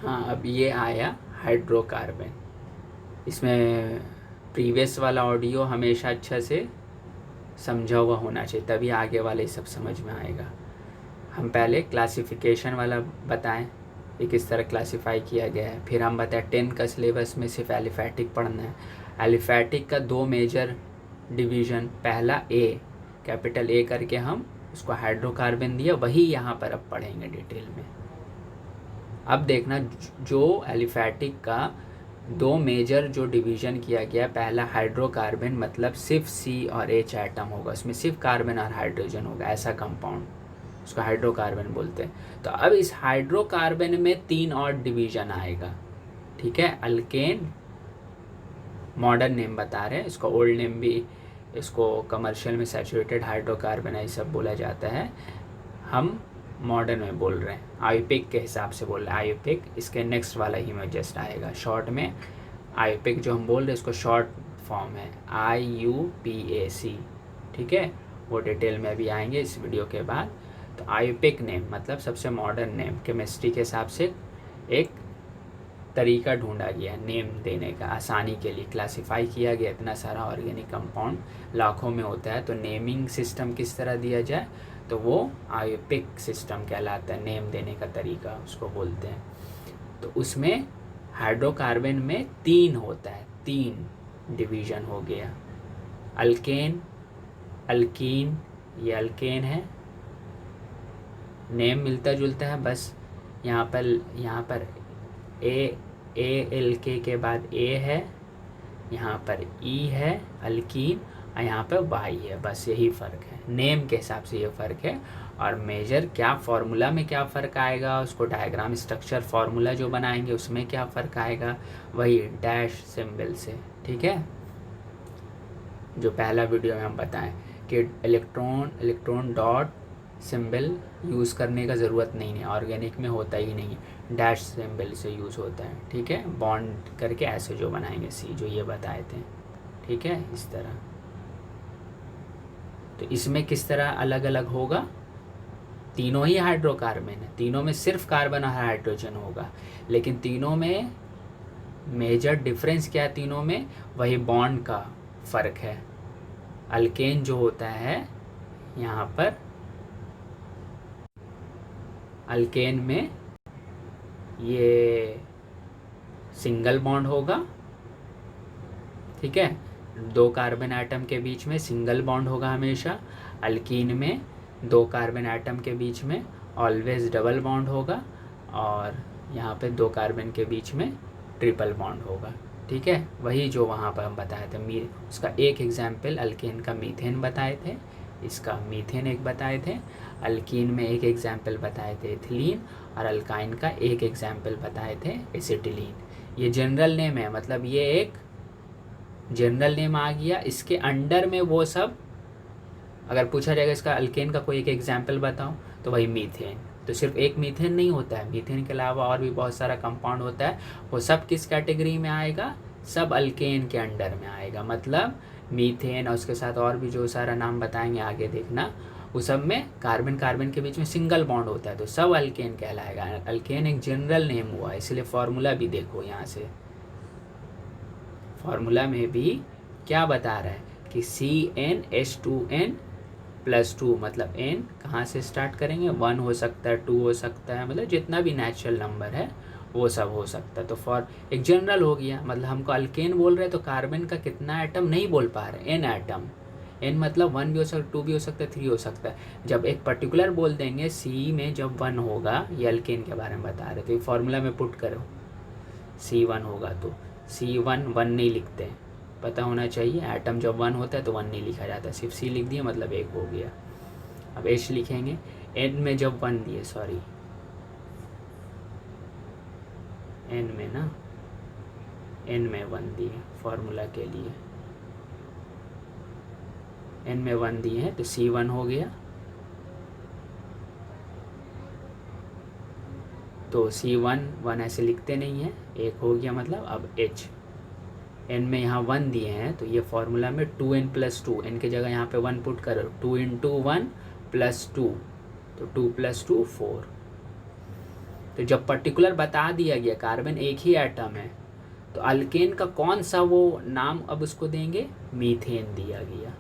हाँ, अब ये आया हाइड्रोकार्बन। इसमें प्रीवियस वाला ऑडियो हमेशा अच्छा से समझा हुआ होना चाहिए, तभी आगे वाले सब समझ में आएगा। हम पहले क्लासिफिकेशन वाला बताएं कि किस तरह क्लासिफाई किया गया है, फिर हम बताएं 10 का सिलेबस में सिर्फ एलिफैटिक पढ़ना है। एलिफैटिक का 2 मेजर डिवीज़न, पहला ए, कैपिटल ए करके हम उसको हाइड्रोकार्बन दिया, वही यहाँ पर अब पढ़ेंगे डिटेल में। अब देखना, जो एलिफैटिक का 2 मेजर जो डिवीज़न किया गया, पहला हाइड्रोकार्बन मतलब सिर्फ सी और एच एटम होगा, उसमें सिर्फ कार्बन और हाइड्रोजन होगा, ऐसा कंपाउंड, उसको हाइड्रोकार्बन बोलते हैं। तो अब इस हाइड्रोकार्बन में 3 और डिवीज़न आएगा, ठीक है। अल्केन मॉडर्न नेम बता रहे हैं, इसको ओल्ड नेम भी, इसको कमर्शियल में सैचुरेटेड हाइड्रोकार्बन ऐसा सब बोला जाता है, हम मॉडर्न में बोल रहे हैं, आयुपिक के हिसाब से बोल रहे हैं। आयुपिक इसके नेक्स्ट वाला ही में जस्ट आएगा शॉर्ट में। आयुपिक जो हम बोल रहे हैं इसको शॉर्ट फॉर्म है IUPAC, ठीक है। वो डिटेल में भी आएंगे इस वीडियो के बाद। तो आयुपिक नेम मतलब सबसे मॉडर्न नेम, केमिस्ट्री के हिसाब से एक तरीका ढूंढा गया नेम देने का, आसानी के लिए क्लासिफाई किया गया। इतना सारा ऑर्गेनिक कंपाउंड लाखों में होता है, तो नेमिंग सिस्टम किस तरह दिया जाए, तो वो आयुपिक सिस्टम कहलाता है, नेम देने का तरीका उसको बोलते हैं। तो उसमें हाइड्रोकार्बन में 3 होता है, 3 डिवीज़न हो गया। अल्केन, अल्कीन, ये अल्केन है, नेम मिलता जुलता है, बस यहाँ पर एल के बाद ए है, यहाँ पर ई है अल्कीन, और यहाँ पर वाई है, बस यही फ़र्क है, नेम के हिसाब से ये फ़र्क है। और मेजर क्या फार्मूला में क्या फ़र्क आएगा, उसको डायग्राम स्ट्रक्चर फार्मूला जो बनाएंगे उसमें क्या फ़र्क आएगा, वही डैश सिंबल से, ठीक है। जो पहला वीडियो में हम बताएं कि इलेक्ट्रॉन डॉट सिंबल यूज़ करने का ज़रूरत नहीं है, ऑर्गेनिक में होता ही नहीं है, डैश सिंबल से यूज़ होता है, ठीक है। बॉन्ड करके ऐसे जो बनाएंगे सी, जो ये बताए थे, ठीक है, इस तरह। तो इसमें किस तरह अलग अलग होगा, तीनों ही हाइड्रोकार्बन है, तीनों में सिर्फ कार्बन और हाइड्रोजन होगा, लेकिन तीनों में मेजर डिफरेंस क्या है, तीनों में वही बॉन्ड का फ़र्क है। अल्केन जो होता है यहाँ पर, अल्केन में ये सिंगल बॉन्ड होगा, ठीक है, 2 कार्बन एटम के बीच में सिंगल बॉन्ड होगा हमेशा। अल्कीन में 2 कार्बन एटम के बीच में ऑलवेज डबल बॉन्ड होगा, और यहाँ पे 2 कार्बन के बीच में ट्रिपल बॉन्ड होगा, ठीक है। वही जो वहाँ पर हम बताए थे, उसका एक एग्जाम्पल अल्केन का मीथेन बताए थे, इसका मीथेन एक बताए थे। अल्कीन में एक एग्जाम्पल बताए थे एथिलीन, और अल्काइन का एक एग्जाम्पल बताए थे एसिटिलीन। ये जनरल नेम है, मतलब ये एक जनरल नेम आ गया, इसके अंडर में वो सब, अगर पूछा जाएगा इसका अल्केन का कोई एक एग्जाम्पल बताओ, तो वही मीथेन। तो सिर्फ एक मीथेन नहीं होता है, मीथेन के अलावा और भी बहुत सारा कंपाउंड होता है, वो सब किस कैटेगरी में आएगा, सब अल्केन के अंडर में आएगा। मतलब मीथेन और उसके साथ और भी जो सारा नाम बताएंगे आगे देखना, उस सब में कार्बन कार्बन के बीच में सिंगल बॉन्ड होता है, तो सब अल्केन कहलाएगा। अल्केन एक जनरल नेम हुआ, इसलिए फॉर्मूला भी देखो यहाँ से, फार्मूला में भी क्या बता रहा है कि CnH2n+2, मतलब n कहाँ से स्टार्ट करेंगे, 1 हो सकता है, 2 हो सकता है, मतलब जितना भी नेचुरल नंबर है वो सब हो सकता है। तो फॉर एक जनरल हो गया, मतलब हमको अल्केन बोल रहे हैं तो कार्बन का कितना एटम नहीं बोल पा रहे, n एटम, n मतलब 1 भी हो सकता है, 2 भी हो सकता है, 3 हो सकता है। जब एक पर्टिकुलर बोल देंगे C में जब 1 होगा, ये अल्केन के बारे में बता रहे, तो ये फार्मूला में पुट करो, C1 होगा तो C1 1 नहीं लिखते, पता होना चाहिए, एटम जब 1 होता है तो 1 नहीं लिखा जाता, सिर्फ C लिख दिया मतलब 1 हो गया। अब H लिखेंगे, N में जब 1 दिए, सॉरी N में ना, N में 1 दिए फार्मूला के लिए, N में 1 दिए हैं तो C1 हो गया, तो C1 1 ऐसे लिखते नहीं है, 1 हो गया मतलब। अब H, n में यहाँ 1 दिए हैं, तो ये फार्मूला में 2n+2, n की जगह यहाँ पे 1 पुट करो, 2 × 1 + 2, तो 2 + 2 4, तो जब पर्टिकुलर बता दिया गया कार्बन एक ही एटम है, तो अल्केन का कौन सा वो नाम अब उसको देंगे, मीथेन दिया गया।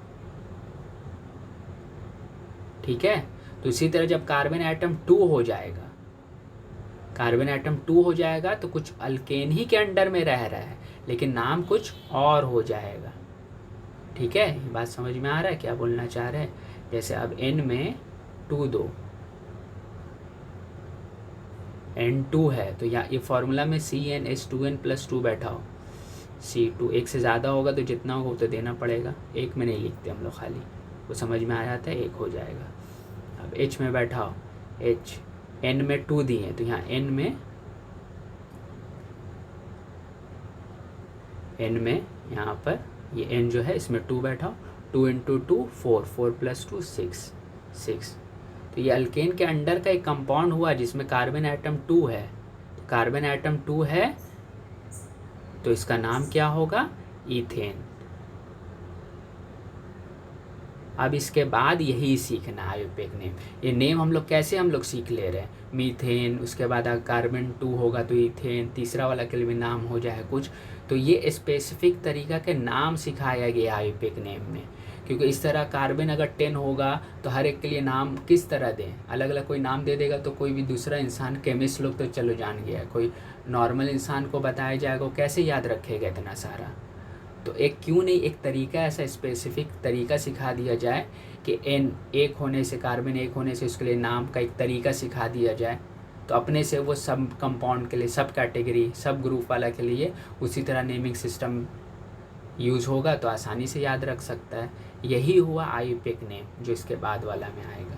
ठीक है। तो इसी तरह जब कार्बन एटम 2 हो जाएगा, कार्बन एटम 2 हो जाएगा तो कुछ अल्केन ही के अंडर में रह रहा है, लेकिन नाम कुछ और हो जाएगा। ठीक है, ये बात समझ में आ रहा है क्या बोलना चाह रहे हैं? जैसे अब N में 2 दो, N2 है, तो यहाँ ये फॉर्मूला में CnH2n+2 बैठा हो, C2 एक से ज़्यादा होगा तो जितना होगा उतना देना पड़ेगा, एक में नहीं लिखते हम लोग, खाली वो समझ में आ जाता है, एक हो जाएगा। अब H में बैठा हो, H N में 2 दिए, तो यहाँ N में यहाँ पर ये N जो है इसमें 2 बैठा हो, 2 × 2 4, 4 + 2 6। तो ये अल्केन के अंडर का एक कंपाउंड हुआ जिसमें कार्बन एटम 2 है। तो कार्बन एटम 2 है तो इसका नाम क्या होगा, ईथेन। अब इसके बाद यही सीखना है आयुर्वेद नेम। ये नेम हम लोग कैसे हम लोग सीख ले रहे हैं, मीथेन, उसके बाद अगर कार्बन 2 होगा तो ईथेन, तीसरा वाला के लिए भी नाम हो जाए कुछ, तो ये स्पेसिफिक तरीका के नाम सिखाया गया आयुर्वेद नेम में। क्योंकि इस तरह कार्बन अगर 10 होगा तो हर एक के लिए नाम किस तरह दें, अलग अलग कोई नाम दे देगा तो कोई भी दूसरा इंसान, केमिस्ट लोग तो चलो जान गया, कोई नॉर्मल इंसान को बताया जाएगा वो कैसे याद रखेगा इतना सारा। तो एक क्यों नहीं एक तरीका, ऐसा स्पेसिफिक तरीका सिखा दिया जाए कि N एक होने से, कार्बन एक होने से उसके लिए नाम का एक तरीका सिखा दिया जाए, तो अपने से वो सब कंपाउंड के लिए, सब कैटेगरी, सब ग्रुप वाला के लिए उसी तरह नेमिंग सिस्टम यूज़ होगा तो आसानी से याद रख सकता है। यही हुआ आयुर्वेद नेम जो इसके बाद वाला में आएगा।